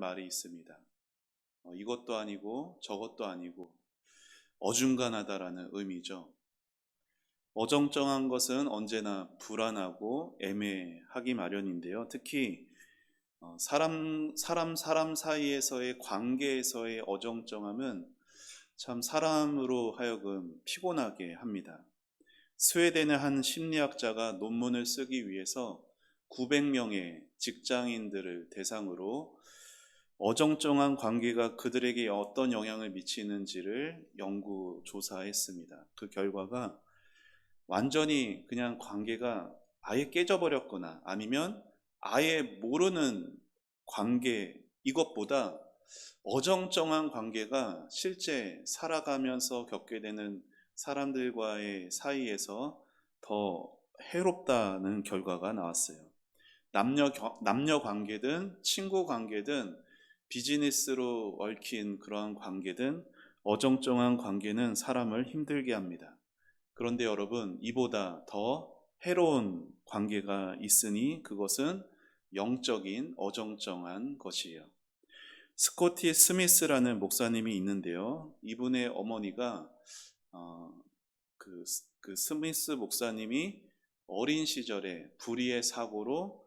말이 있습니다. 이것도 아니고 저것도 아니고 어중간하다라는 의미죠. 어정쩡한 것은 언제나 불안하고 애매하기 마련인데요. 특히 사람 사이에서의 관계에서의 어정쩡함은 참 사람으로 하여금 피곤하게 합니다. 스웨덴의 한 심리학자가 논문을 쓰기 위해서 900명의 직장인들을 대상으로 어정쩡한 관계가 그들에게 어떤 영향을 미치는지를 연구 조사했습니다. 그 결과가 완전히 그냥 관계가 아예 깨져버렸거나 아니면 아예 모르는 관계, 이것보다 어정쩡한 관계가 실제 살아가면서 겪게 되는 사람들과의 사이에서 더 해롭다는 결과가 나왔어요. 남녀 관계든 친구 관계든 비즈니스로 얽힌 그러한 관계든 어정쩡한 관계는 사람을 힘들게 합니다. 그런데 여러분, 이보다 더 해로운 관계가 있으니 그것은 영적인 어정쩡한 것이에요. 스코티 스미스라는 목사님이 있는데요. 이분의 어머니가 그 스미스 목사님이 어린 시절에 불의의 사고로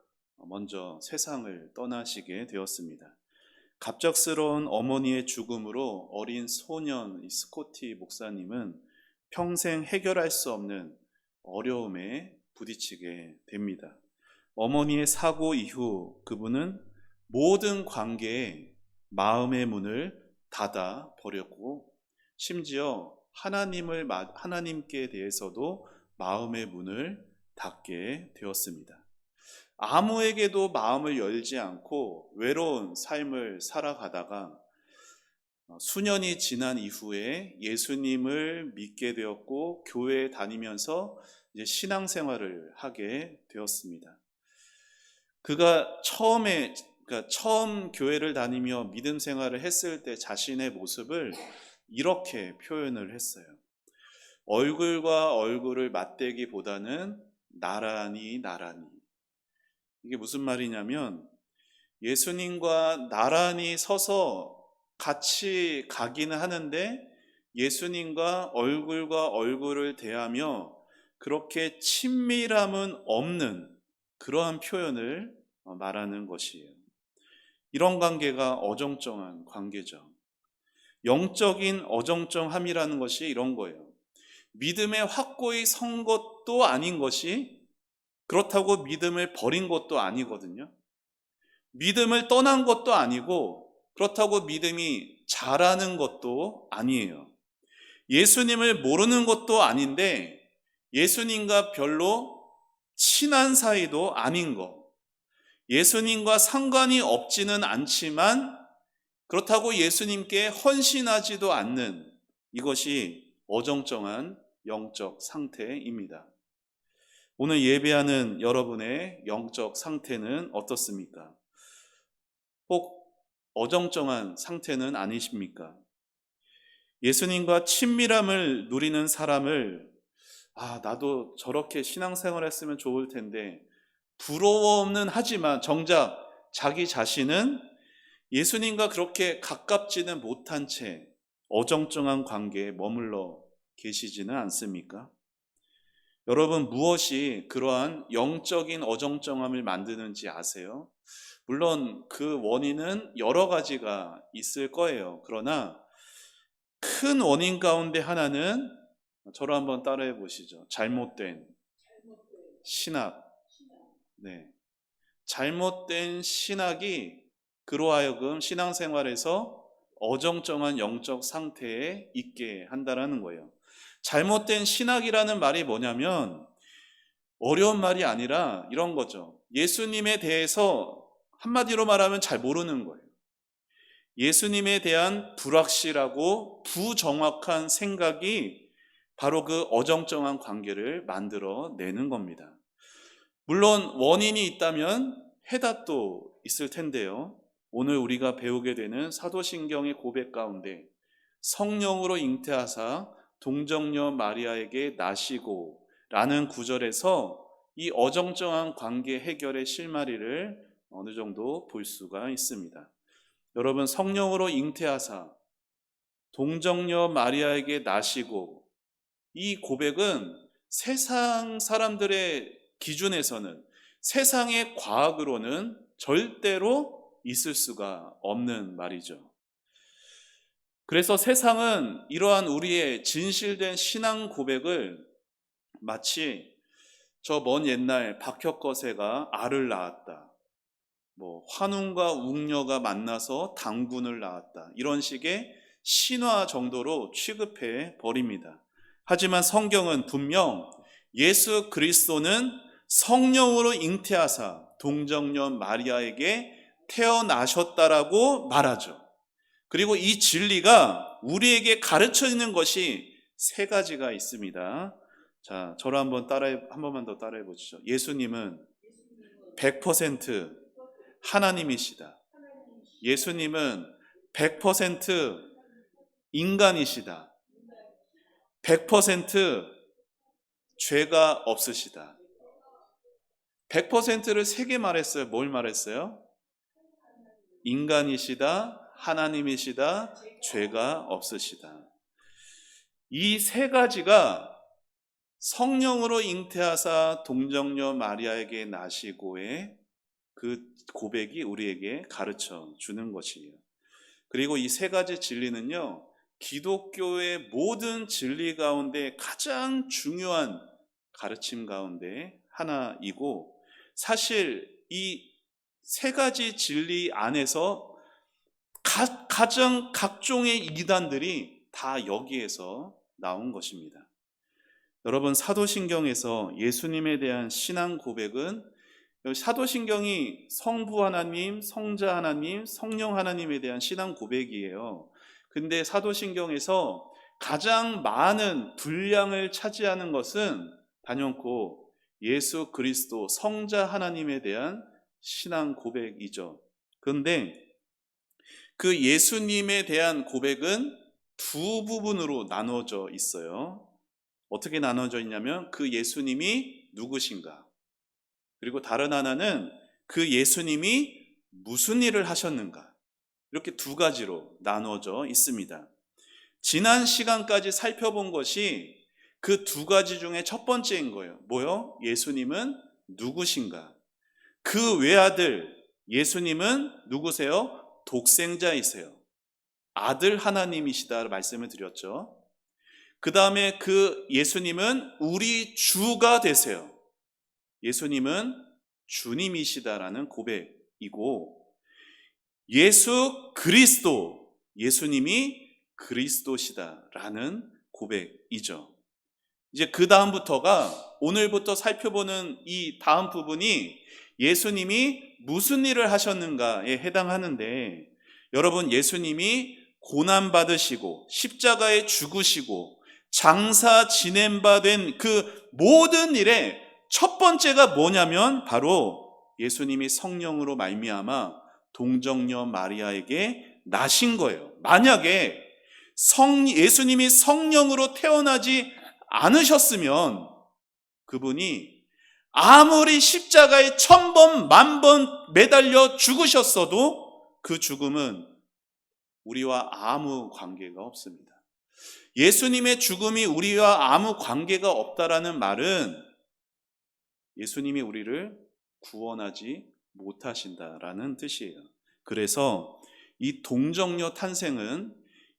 먼저 세상을 떠나시게 되었습니다. 갑작스러운 어머니의 죽음으로 어린 소년 스코티 목사님은 평생 해결할 수 없는 어려움에 부딪히게 됩니다. 어머니의 사고 이후 그분은 모든 관계에 마음의 문을 닫아 버렸고 심지어 하나님께 대해서도 마음의 문을 닫게 되었습니다. 아무에게도 마음을 열지 않고 외로운 삶을 살아가다가 수년이 지난 이후에 예수님을 믿게 되었고 교회에 다니면서 이제 신앙생활을 하게 되었습니다. 그가 처음 교회를 다니며 믿음 생활을 했을 때 자신의 모습을 이렇게 표현을 했어요. 얼굴과 얼굴을 맞대기보다는 나란히. 이게 무슨 말이냐면 예수님과 나란히 서서 같이 가기는 하는데 예수님과 얼굴을 대하며 그렇게 친밀함은 없는 그러한 표현을 말하는 것이에요. 이런 관계가 어정쩡한 관계죠. 영적인 어정쩡함이라는 것이 이런 거예요. 믿음에 확고히 선 것도 아닌 것이 그렇다고 믿음을 버린 것도 아니거든요. 믿음을 떠난 것도 아니고 그렇다고 믿음이 자라는 것도 아니에요. 예수님을 모르는 것도 아닌데 예수님과 별로 친한 사이도 아닌 것. 예수님과 상관이 없지는 않지만 그렇다고 예수님께 헌신하지도 않는 이것이 어정쩡한 영적 상태입니다. 오늘 예배하는 여러분의 영적 상태는 어떻습니까? 혹 어정쩡한 상태는 아니십니까? 예수님과 친밀함을 누리는 사람을 나도 저렇게 신앙생활 했으면 좋을 텐데 부러워는 하지만 정작 자기 자신은 예수님과 그렇게 가깝지는 못한 채 어정쩡한 관계에 머물러 계시지는 않습니까? 여러분, 무엇이 그러한 영적인 어정쩡함을 만드는지 아세요? 물론 그 원인은 여러 가지가 있을 거예요. 그러나 큰 원인 가운데 하나는 저를 한번 따라해 보시죠. 잘못된 신학. 네. 잘못된 신학이 그로 하여금 신앙생활에서 어정쩡한 영적 상태에 있게 한다라는 거예요. 잘못된 신학이라는 말이 뭐냐면 어려운 말이 아니라 이런 거죠. 예수님에 대해서 한마디로 말하면 잘 모르는 거예요. 예수님에 대한 불확실하고 부정확한 생각이 바로 그 어정쩡한 관계를 만들어내는 겁니다. 물론 원인이 있다면 해답도 있을 텐데요. 오늘 우리가 배우게 되는 사도신경의 고백 가운데 성령으로 잉태하사 동정녀 마리아에게 나시고 라는 구절에서 이 어정쩡한 관계 해결의 실마리를 어느 정도 볼 수가 있습니다. 여러분 성령으로 잉태하사 동정녀 마리아에게 나시고, 이 고백은 세상 사람들의 기준에서는, 세상의 과학으로는 절대로 있을 수가 없는 말이죠. 그래서 세상은 이러한 우리의 진실된 신앙 고백을 마치 저 먼 옛날 박혁거세가 알을 낳았다, 환웅과 웅녀가 만나서 당군을 낳았다, 이런 식의 신화 정도로 취급해 버립니다. 하지만 성경은 분명 예수 그리스도는 성령으로 잉태하사 동정녀 마리아에게 태어나셨다라고 말하죠. 그리고 이 진리가 우리에게 가르쳐 주는 것이 세 가지가 있습니다. 자, 저를 한 번만 더 따라해 보시죠. 예수님은 100% 하나님이시다. 예수님은 100% 인간이시다. 100% 죄가 없으시다. 100%를 세 개 말했어요. 뭘 말했어요? 인간이시다, 하나님이시다, 죄가 없으시다. 이 세 가지가 성령으로 잉태하사 동정녀 마리아에게 나시고의 그 고백이 우리에게 가르쳐 주는 것이에요. 그리고 이 세 가지 진리는요, 기독교의 모든 진리 가운데 가장 중요한 가르침 가운데 하나이고, 사실 이 세 가지 진리 안에서 가장 각종의 이단들이 다 여기에서 나온 것입니다. 여러분, 사도신경에서 예수님에 대한 신앙 고백은, 사도신경이 성부 하나님, 성자 하나님, 성령 하나님에 대한 신앙 고백이에요. 근데 사도신경에서 가장 많은 분량을 차지하는 것은 단연코 예수 그리스도 성자 하나님에 대한 신앙 고백이죠. 그런데 그 예수님에 대한 고백은 두 부분으로 나눠져 있어요. 어떻게 나눠져 있냐면 그 예수님이 누구신가, 그리고 다른 하나는 그 예수님이 무슨 일을 하셨는가, 이렇게 두 가지로 나눠져 있습니다. 지난 시간까지 살펴본 것이 그 두 가지 중에 첫 번째인 거예요. 뭐요? 예수님은 누구신가. 그 외아들 예수님은 누구세요? 독생자이세요. 아들 하나님이시다 말씀을 드렸죠. 그 다음에 그 예수님은 우리 주가 되세요. 예수님은 주님이시다라는 고백이고, 예수 그리스도, 예수님이 그리스도시다라는 고백이죠. 이제 그 다음부터가, 오늘부터 살펴보는 이 다음 부분이 예수님이 무슨 일을 하셨는가에 해당하는데, 여러분, 예수님이 고난받으시고 십자가에 죽으시고 장사 지낸 바 된 그 모든 일의 첫 번째가 뭐냐면 바로 예수님이 성령으로 말미암아 동정녀 마리아에게 나신 거예요. 만약에 예수님이 성령으로 태어나지 않으셨으면 그분이 아무리 십자가에 1000번, 10,000번 매달려 죽으셨어도 그 죽음은 우리와 아무 관계가 없습니다. 예수님의 죽음이 우리와 아무 관계가 없다라는 말은 예수님이 우리를 구원하지 못하신다라는 뜻이에요. 그래서 이 동정녀 탄생은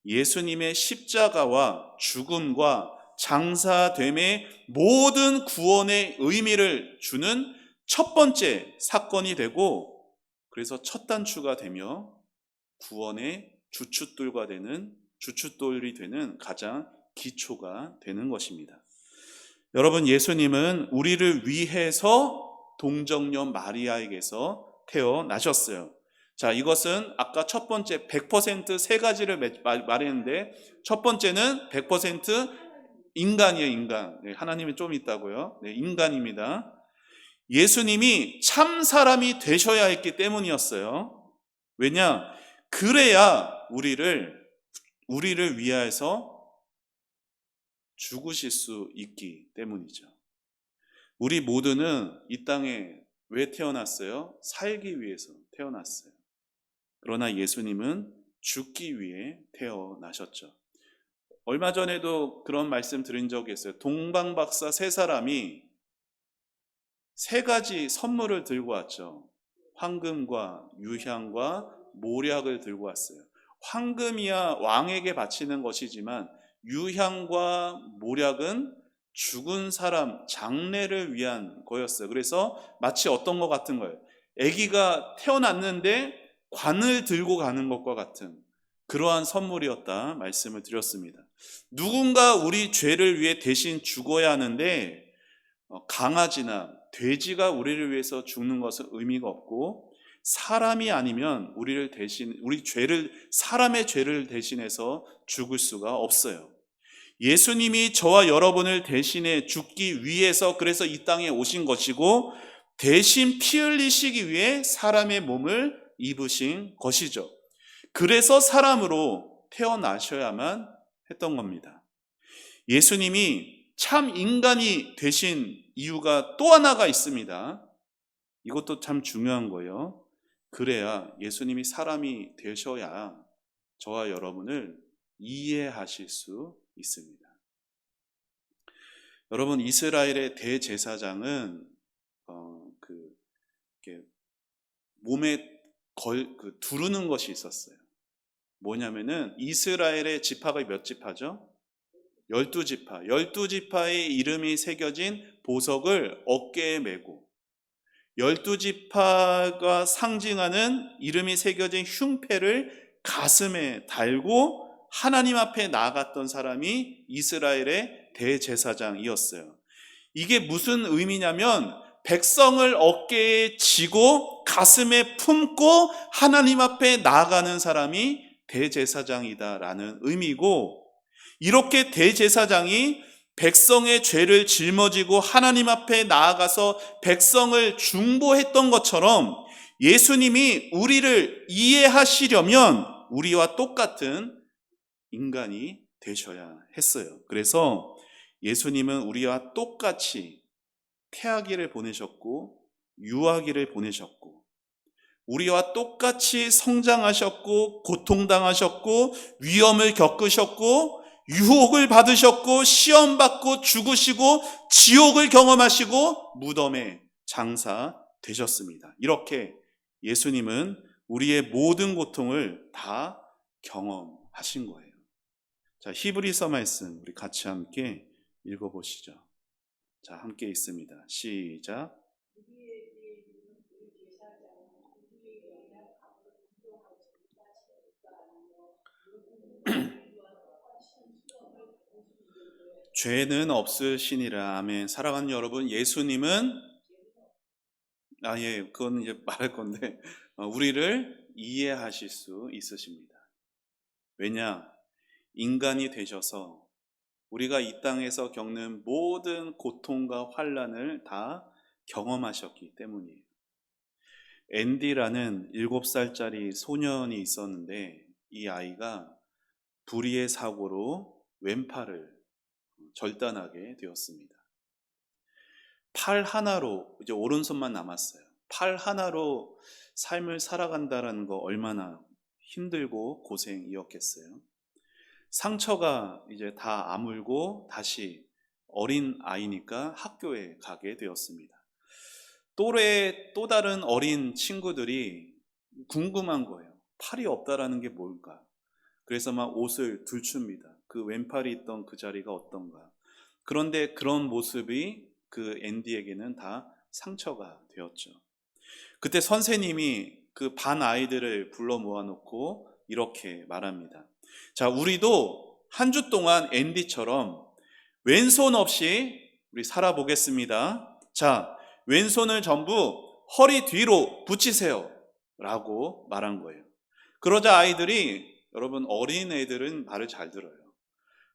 예수님의 십자가와 죽음과 장사됨의 모든 구원의 의미를 주는 첫 번째 사건이 되고, 그래서 첫 단추가 되며 구원의 주춧돌이 되는 가장 기초가 되는 것입니다. 여러분, 예수님은 우리를 위해서 동정녀 마리아에게서 태어나셨어요. 자, 이것은 아까 첫 번째 100%세 가지를 말했는데, 첫 번째는 100% 인간이에요. 인간. 네, 하나님이 좀 있다고요. 네, 인간입니다. 예수님이 참 사람이 되셔야 했기 때문이었어요. 왜냐? 그래야 우리를 위하여서 죽으실 수 있기 때문이죠. 우리 모두는 이 땅에 왜 태어났어요? 살기 위해서 태어났어요. 그러나 예수님은 죽기 위해 태어나셨죠. 얼마 전에도 그런 말씀 드린 적이 있어요. 동방박사 세 사람이 세 가지 선물을 들고 왔죠. 황금과 유향과 모략을 들고 왔어요. 황금이야 왕에게 바치는 것이지만 유향과 모략은 죽은 사람 장례를 위한 거였어요. 그래서 마치 어떤 것 같은 거예요. 아기가 태어났는데 관을 들고 가는 것과 같은 그러한 선물이었다 말씀을 드렸습니다. 누군가 우리 죄를 위해 대신 죽어야 하는데 강아지나 돼지가 우리를 위해서 죽는 것은 의미가 없고, 사람이 아니면 사람의 죄를 대신해서 죽을 수가 없어요. 예수님이 저와 여러분을 대신해 죽기 위해서 그래서 이 땅에 오신 것이고, 대신 피 흘리시기 위해 사람의 몸을 입으신 것이죠. 그래서 사람으로 태어나셔야만 했던 겁니다. 예수님이 참 인간이 되신 이유가 또 하나가 있습니다. 이것도 참 중요한 거예요. 그래야 예수님이 사람이 되셔야 저와 여러분을 이해하실 수 있습니다. 여러분, 이스라엘의 대제사장은 몸에 두르는 것이 있었어요. 뭐냐면은 이스라엘의 지파가 몇 지파죠? 12지파. 12지파의 이름이 새겨진 보석을 어깨에 메고, 12지파가 상징하는 이름이 새겨진 흉패를 가슴에 달고 하나님 앞에 나아갔던 사람이 이스라엘의 대제사장이었어요. 이게 무슨 의미냐면 백성을 어깨에 지고 가슴에 품고 하나님 앞에 나아가는 사람이 대제사장이다라는 의미고, 이렇게 대제사장이 백성의 죄를 짊어지고 하나님 앞에 나아가서 백성을 중보했던 것처럼 예수님이 우리를 이해하시려면 우리와 똑같은 인간이 되셔야 했어요. 그래서 예수님은 우리와 똑같이 태아기를 보내셨고 유아기를 보내셨고, 우리와 똑같이 성장하셨고 고통당하셨고 위험을 겪으셨고 유혹을 받으셨고 시험받고 죽으시고 지옥을 경험하시고 무덤에 장사되셨습니다. 이렇게 예수님은 우리의 모든 고통을 다 경험하신 거예요. 자, 히브리서 말씀 우리 같이 함께 읽어보시죠. 자, 함께 읽습니다. 시작. 죄는 없으시니라. 아멘. 사랑하는 여러분, 예수님은 그건 이제 말할 건데 우리를 이해하실 수 있으십니다. 왜냐? 인간이 되셔서 우리가 이 땅에서 겪는 모든 고통과 환난을 다 경험하셨기 때문이에요. 앤디라는 7살짜리 소년이 있었는데 이 아이가 불의의 사고로 왼팔을 절단하게 되었습니다. 팔 하나로 이제 오른손만 남았어요. 팔 하나로 삶을 살아간다는 거 얼마나 힘들고 고생이었겠어요. 상처가 이제 다 아물고 다시 어린 아이니까 학교에 가게 되었습니다. 또래 또 다른 어린 친구들이 궁금한 거예요. 팔이 없다라는 게 뭘까? 그래서 막 옷을 들춥니다. 그 왼팔이 있던 그 자리가 어떤가. 그런데 그런 모습이 그 앤디에게는 다 상처가 되었죠. 그때 선생님이 그 반 아이들을 불러 모아놓고 이렇게 말합니다. 자, 우리도 한 주 동안 앤디처럼 왼손 없이 우리 살아보겠습니다. 자, 왼손을 전부 허리 뒤로 붙이세요 라고 말한 거예요. 그러자 아이들이, 여러분 어린애들은 말을 잘 들어요.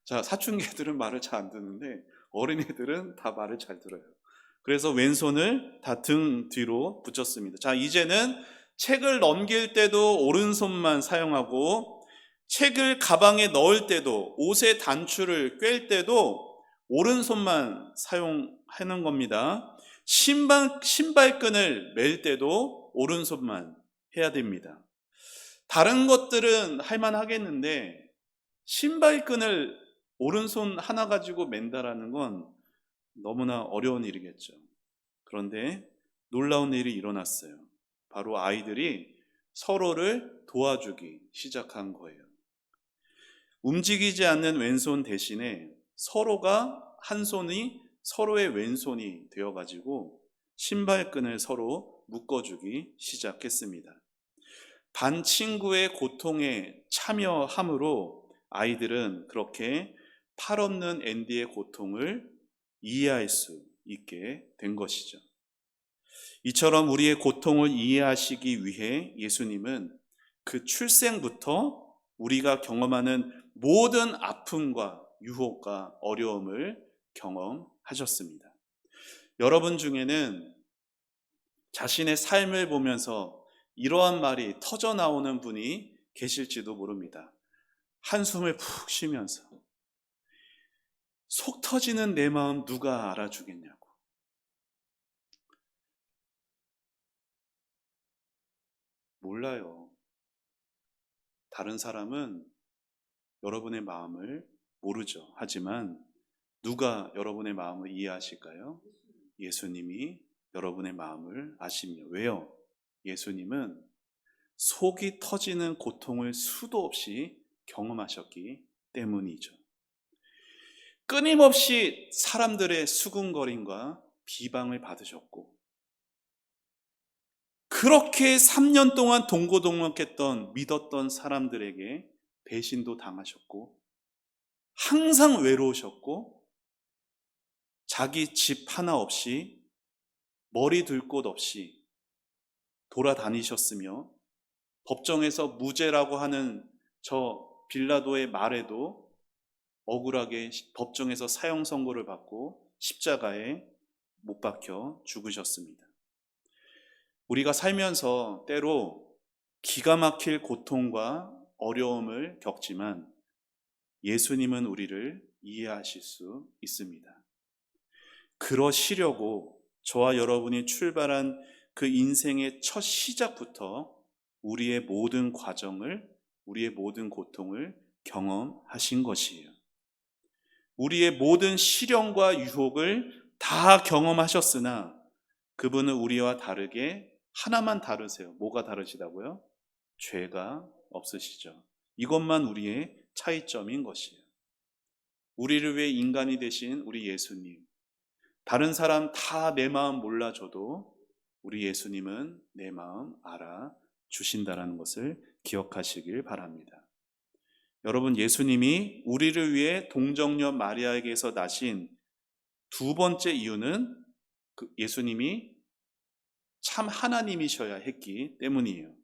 자, 사춘기들은 말을 잘 안 듣는데 어린애들은 다 말을 잘 들어요. 그래서 왼손을 다 등 뒤로 붙였습니다. 자, 이제는 책을 넘길 때도 오른손만 사용하고, 책을 가방에 넣을 때도, 옷의 단추를 꿰일 때도 오른손만 사용하는 겁니다. 신발끈을 맬 때도 오른손만 해야 됩니다. 다른 것들은 할만하겠는데 신발끈을 오른손 하나 가지고 맨다라는 건 너무나 어려운 일이겠죠. 그런데 놀라운 일이 일어났어요. 바로 아이들이 서로를 도와주기 시작한 거예요. 움직이지 않는 왼손 대신에 서로가 한 손이 서로의 왼손이 되어가지고 신발끈을 서로 묶어주기 시작했습니다. 반 친구의 고통에 참여함으로 아이들은 그렇게 팔 없는 앤디의 고통을 이해할 수 있게 된 것이죠. 이처럼 우리의 고통을 이해하시기 위해 예수님은 그 출생부터 우리가 경험하는 모든 아픔과 유혹과 어려움을 경험하셨습니다. 여러분 중에는 자신의 삶을 보면서 이러한 말이 터져 나오는 분이 계실지도 모릅니다. 한숨을 푹 쉬면서 속 터지는 내 마음 누가 알아주겠냐고. 몰라요. 다른 사람은 여러분의 마음을 모르죠. 하지만 누가 여러분의 마음을 이해하실까요? 예수님이 여러분의 마음을 아십니다. 왜요? 예수님은 속이 터지는 고통을 수도 없이 경험하셨기 때문이죠. 끊임없이 사람들의 수군거림과 비방을 받으셨고, 그렇게 3년 동안 동고동락했던 믿었던 사람들에게 배신도 당하셨고, 항상 외로우셨고, 자기 집 하나 없이 머리 둘 곳 없이 돌아다니셨으며, 법정에서 무죄라고 하는 저 빌라도의 말에도 억울하게 법정에서 사형 선고를 받고 십자가에 못 박혀 죽으셨습니다. 우리가 살면서 때로 기가 막힐 고통과 어려움을 겪지만 예수님은 우리를 이해하실 수 있습니다. 그러시려고 저와 여러분이 출발한 그 인생의 첫 시작부터 우리의 모든 과정을, 우리의 모든 고통을 경험하신 것이에요. 우리의 모든 시련과 유혹을 다 경험하셨으나 그분은 우리와 다르게 하나만 다르세요. 뭐가 다르시다고요? 죄가 없으시죠. 이것만 우리의 차이점인 것이에요. 우리를 위해 인간이 되신 우리 예수님, 다른 사람 다 내 마음 몰라줘도 우리 예수님은 내 마음 알아주신다는 것을 기억하시길 바랍니다. 여러분, 예수님이 우리를 위해 동정녀 마리아에게서 나신 두 번째 이유는 예수님이 참 하나님이셔야 했기 때문이에요.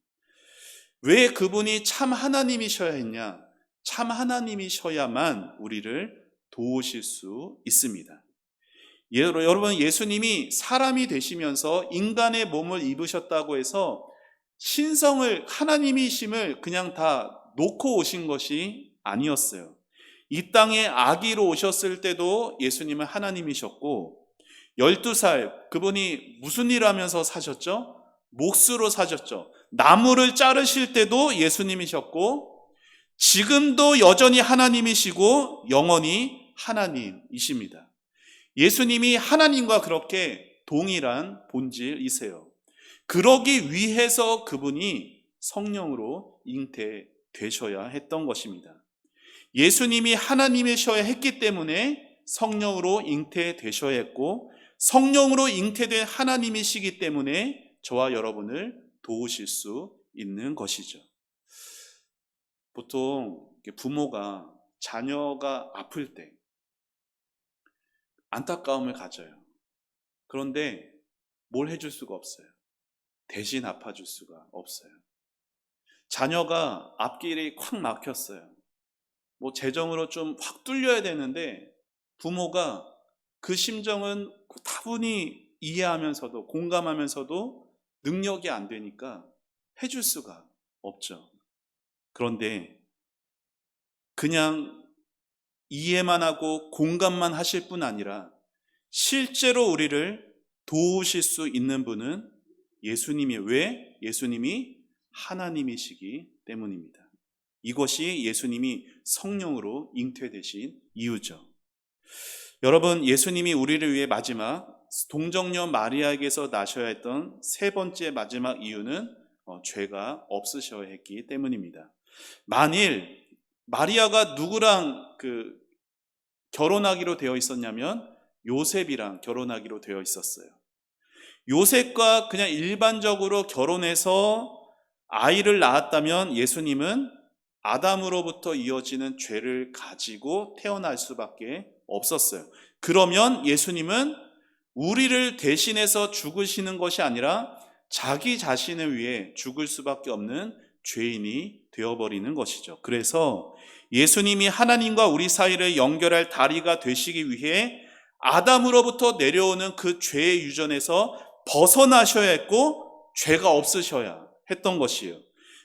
왜 그분이 참 하나님이셔야 했냐? 참 하나님이셔야만 우리를 도우실 수 있습니다. 여러분, 예수님이 사람이 되시면서 인간의 몸을 입으셨다고 해서 신성을, 하나님이심을 그냥 다 놓고 오신 것이 아니었어요. 이 땅에 아기로 오셨을 때도 예수님은 하나님이셨고, 12살 그분이 무슨 일 하면서 사셨죠? 몫으로 사셨죠. 나무를 자르실 때도 예수님이셨고, 지금도 여전히 하나님이시고 영원히 하나님이십니다. 예수님이 하나님과 그렇게 동일한 본질이세요. 그러기 위해서 그분이 성령으로 잉태되셔야 했던 것입니다. 예수님이 하나님이셔야 했기 때문에 성령으로 잉태되셔야 했고, 성령으로 잉태된 하나님이시기 때문에 저와 여러분을 도우실 수 있는 것이죠. 보통 부모가 자녀가 아플 때 안타까움을 가져요. 그런데 뭘 해줄 수가 없어요. 대신 아파줄 수가 없어요. 자녀가 앞길이 콱 막혔어요. 뭐 재정으로 좀 확 뚫려야 되는데 부모가 그 심정은 다분히 이해하면서도 공감하면서도 능력이 안 되니까 해줄 수가 없죠. 그런데 그냥 이해만 하고 공감만 하실 뿐 아니라 실제로 우리를 도우실 수 있는 분은 예수님이에요. 왜? 예수님이 하나님이시기 때문입니다. 이것이 예수님이 성령으로 잉태되신 이유죠. 여러분, 예수님이 우리를 위해 마지막 동정녀 마리아에게서 나셔야 했던 세 번째 마지막 이유는 죄가 없으셔야 했기 때문입니다. 만일 마리아가 누구랑 결혼하기로 되어 있었냐면 요셉이랑 결혼하기로 되어 있었어요. 요셉과 그냥 일반적으로 결혼해서 아이를 낳았다면 예수님은 아담으로부터 이어지는 죄를 가지고 태어날 수밖에 없었어요. 그러면 예수님은 우리를 대신해서 죽으시는 것이 아니라 자기 자신을 위해 죽을 수밖에 없는 죄인이 되어버리는 것이죠. 그래서 예수님이 하나님과 우리 사이를 연결할 다리가 되시기 위해 아담으로부터 내려오는 그 죄의 유전에서 벗어나셔야 했고 죄가 없으셔야 했던 것이에요.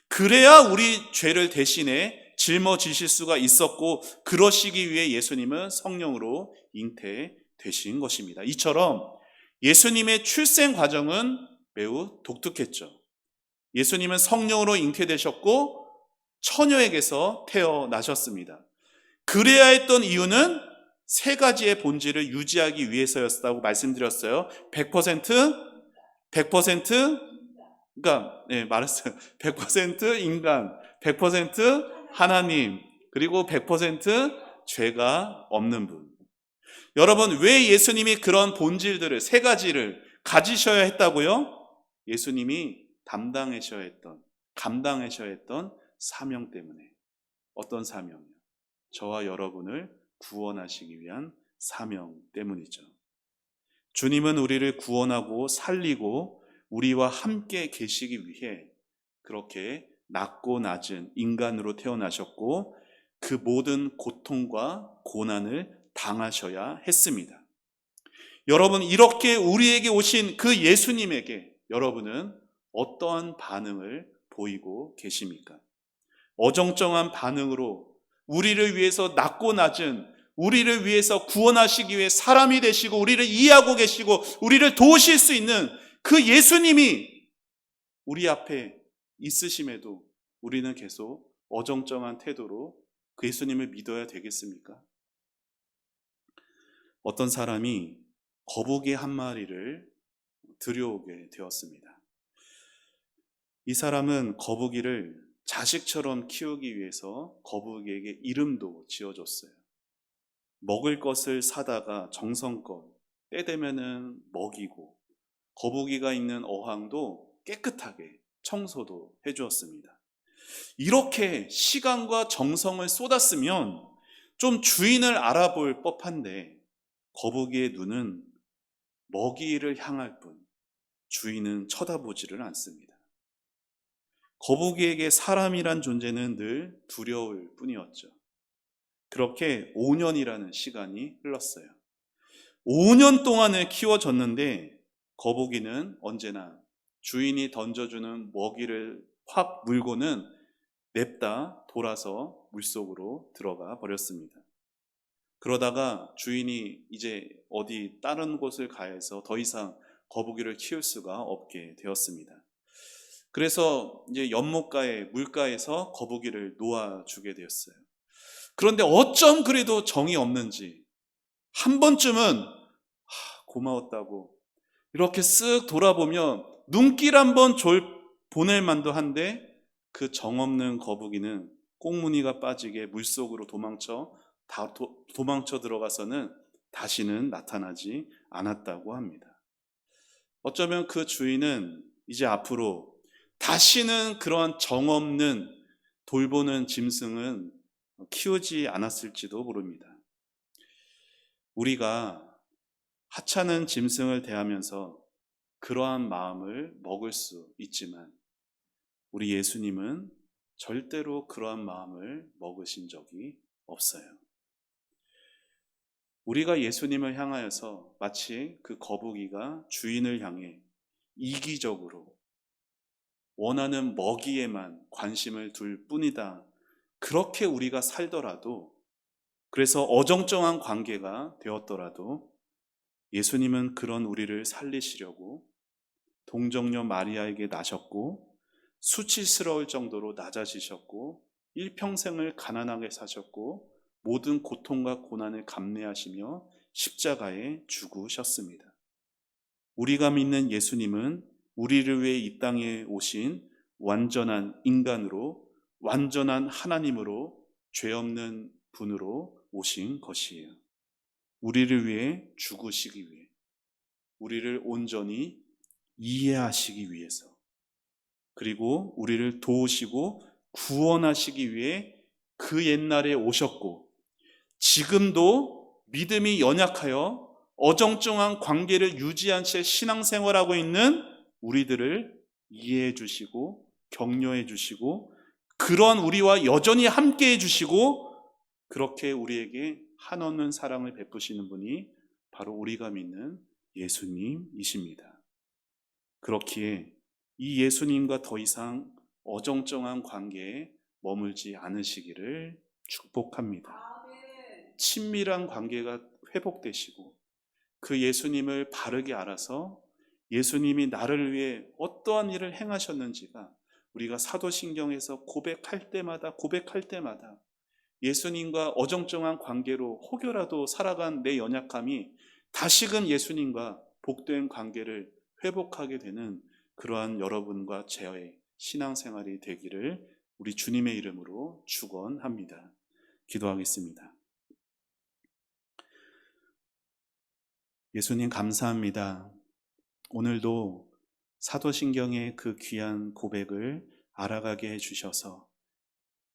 그래야 우리 죄를 대신해 짊어지실 수가 있었고, 그러시기 위해 예수님은 성령으로 잉태되신 것입니다. 이처럼 예수님의 출생 과정은 매우 독특했죠. 예수님은 성령으로 잉태되셨고 처녀에게서 태어나셨습니다. 그래야 했던 이유는 세 가지의 본질을 유지하기 위해서였다고 말씀드렸어요. 100% 그러니까 말했어요. 100% 인간, 100% 하나님, 그리고 100% 죄가 없는 분. 여러분, 왜 예수님이 그런 본질들을 세 가지를 가지셔야 했다고요? 예수님이 감당하셔야 했던 사명 때문에. 어떤 사명이요? 저와 여러분을 구원하시기 위한 사명 때문이죠. 주님은 우리를 구원하고 살리고 우리와 함께 계시기 위해 그렇게 낮고 낮은 인간으로 태어나셨고 그 모든 고통과 고난을 당하셔야 했습니다. 여러분, 이렇게 우리에게 오신 그 예수님에게 여러분은 어떠한 반응을 보이고 계십니까? 어정쩡한 반응으로 우리를 위해서 낮고 낮은, 우리를 위해서 구원하시기 위해 사람이 되시고 우리를 이해하고 계시고 우리를 도우실 수 있는 그 예수님이 우리 앞에 있으심에도 우리는 계속 어정쩡한 태도로 그 예수님을 믿어야 되겠습니까? 어떤 사람이 거북이 한 마리를 들여오게 되었습니다. 이 사람은 거북이를 자식처럼 키우기 위해서 거북이에게 이름도 지어줬어요. 먹을 것을 사다가 정성껏 때 되면은 먹이고 거북이가 있는 어항도 깨끗하게 청소도 해주었습니다. 이렇게 시간과 정성을 쏟았으면 좀 주인을 알아볼 법한데 거북이의 눈은 먹이를 향할 뿐 주인은 쳐다보지를 않습니다. 거북이에게 사람이란 존재는 늘 두려울 뿐이었죠. 그렇게 5년이라는 시간이 흘렀어요. 5년 동안을 키워졌는데 거북이는 언제나 주인이 던져주는 먹이를 확 물고는 냅다 돌아서 물속으로 들어가 버렸습니다. 그러다가 주인이 이제 어디 다른 곳을 가해서 더 이상 거북이를 키울 수가 없게 되었습니다. 그래서 이제 연못가에 물가에서 거북이를 놓아주게 되었어요. 그런데 어쩜 그래도 정이 없는지 한 번쯤은 고마웠다고 이렇게 쓱 돌아보면 눈길 한번 보낼 만도 한데 그 정없는 거북이는 꽁무니가 빠지게 물속으로 도망쳐 들어가서는 다시는 나타나지 않았다고 합니다. 어쩌면 그 주인은 이제 앞으로 다시는 그러한 정없는 돌보는 짐승은 키우지 않았을지도 모릅니다. 우리가 하찮은 짐승을 대하면서 그러한 마음을 먹을 수 있지만 우리 예수님은 절대로 그러한 마음을 먹으신 적이 없어요. 우리가 예수님을 향하여서 마치 그 거북이가 주인을 향해 이기적으로 원하는 먹이에만 관심을 둘 뿐이다. 그렇게 우리가 살더라도, 그래서 어정쩡한 관계가 되었더라도 예수님은 그런 우리를 살리시려고 동정녀 마리아에게 나셨고 수치스러울 정도로 낮아지셨고 일평생을 가난하게 사셨고 모든 고통과 고난을 감내하시며 십자가에 죽으셨습니다. 우리가 믿는 예수님은 우리를 위해 이 땅에 오신 완전한 인간으로, 완전한 하나님으로, 죄 없는 분으로 오신 것이에요. 우리를 위해 죽으시기 위해, 우리를 온전히 이해하시기 위해서, 그리고 우리를 도우시고 구원하시기 위해 그 옛날에 오셨고, 지금도 믿음이 연약하여 어정쩡한 관계를 유지한 채 신앙생활하고 있는 우리들을 이해해 주시고 격려해 주시고 그런 우리와 여전히 함께 해 주시고 그렇게 우리에게 한없는 사랑을 베푸시는 분이 바로 우리가 믿는 예수님이십니다. 그렇기에 이 예수님과 더 이상 어정쩡한 관계에 머물지 않으시기를 축복합니다. 친밀한 관계가 회복되시고 그 예수님을 바르게 알아서 예수님이 나를 위해 어떠한 일을 행하셨는지가 우리가 사도신경에서 고백할 때마다 예수님과 어정쩡한 관계로 혹여라도 살아간 내 연약함이 다시금 예수님과 복된 관계를 회복하게 되는 그러한 여러분과 저의 신앙생활이 되기를 우리 주님의 이름으로 축원합니다. 기도하겠습니다. 예수님 감사합니다. 오늘도 사도신경의 그 귀한 고백을 알아가게 해주셔서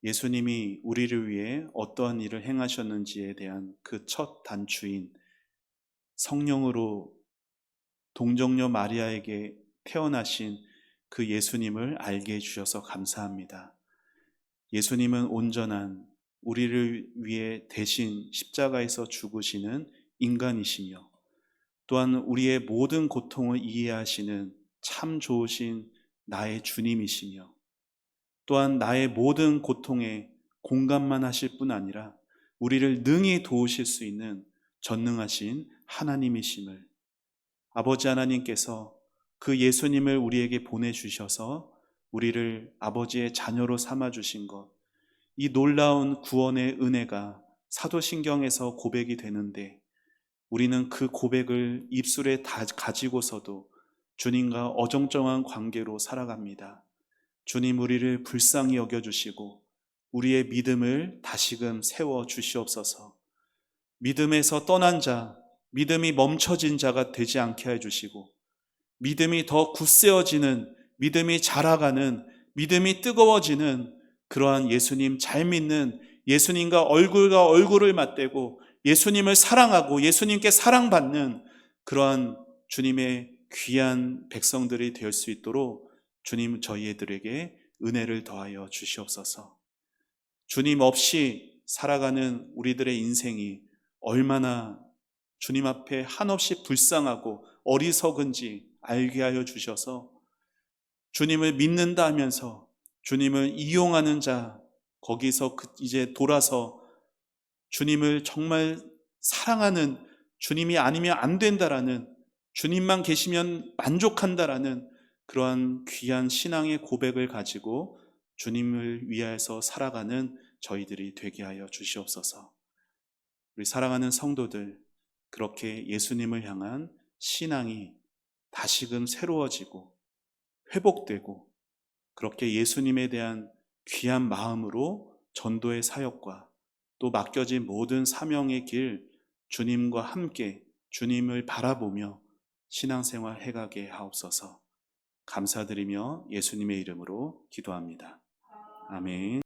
예수님이 우리를 위해 어떠한 일을 행하셨는지에 대한 그 첫 단추인 성령으로 동정녀 마리아에게 태어나신 그 예수님을 알게 해주셔서 감사합니다. 예수님은 온전한 우리를 위해 대신 십자가에서 죽으시는 인간이시며 또한 우리의 모든 고통을 이해하시는 참 좋으신 나의 주님이시며 또한 나의 모든 고통에 공감만 하실 뿐 아니라 우리를 능히 도우실 수 있는 전능하신 하나님이심을 아버지 하나님께서 그 예수님을 우리에게 보내주셔서 우리를 아버지의 자녀로 삼아주신 것, 이 놀라운 구원의 은혜가 사도신경에서 고백이 되는데 우리는 그 고백을 입술에 다 가지고서도 주님과 어정쩡한 관계로 살아갑니다. 주님 우리를 불쌍히 여겨주시고 우리의 믿음을 다시금 세워주시옵소서. 믿음에서 떠난 자, 믿음이 멈춰진 자가 되지 않게 해주시고 믿음이 더 굳세어지는, 믿음이 자라가는, 믿음이 뜨거워지는 그러한 예수님 잘 믿는 예수님과 얼굴과 얼굴을 맞대고 예수님을 사랑하고 예수님께 사랑받는 그러한 주님의 귀한 백성들이 될 수 있도록 주님 저희들에게 은혜를 더하여 주시옵소서. 주님 없이 살아가는 우리들의 인생이 얼마나 주님 앞에 한없이 불쌍하고 어리석은지 알게 하여 주셔서 주님을 믿는다 하면서 주님을 이용하는 자 거기서 이제 돌아서 주님을 정말 사랑하는 주님이 아니면 안 된다라는 주님만 계시면 만족한다라는 그러한 귀한 신앙의 고백을 가지고 주님을 위하여서 살아가는 저희들이 되게 하여 주시옵소서. 우리 사랑하는 성도들 그렇게 예수님을 향한 신앙이 다시금 새로워지고 회복되고 그렇게 예수님에 대한 귀한 마음으로 전도의 사역과 또 맡겨진 모든 사명의 길 주님과 함께 주님을 바라보며 신앙생활 해가게 하옵소서. 감사드리며 예수님의 이름으로 기도합니다. 아멘.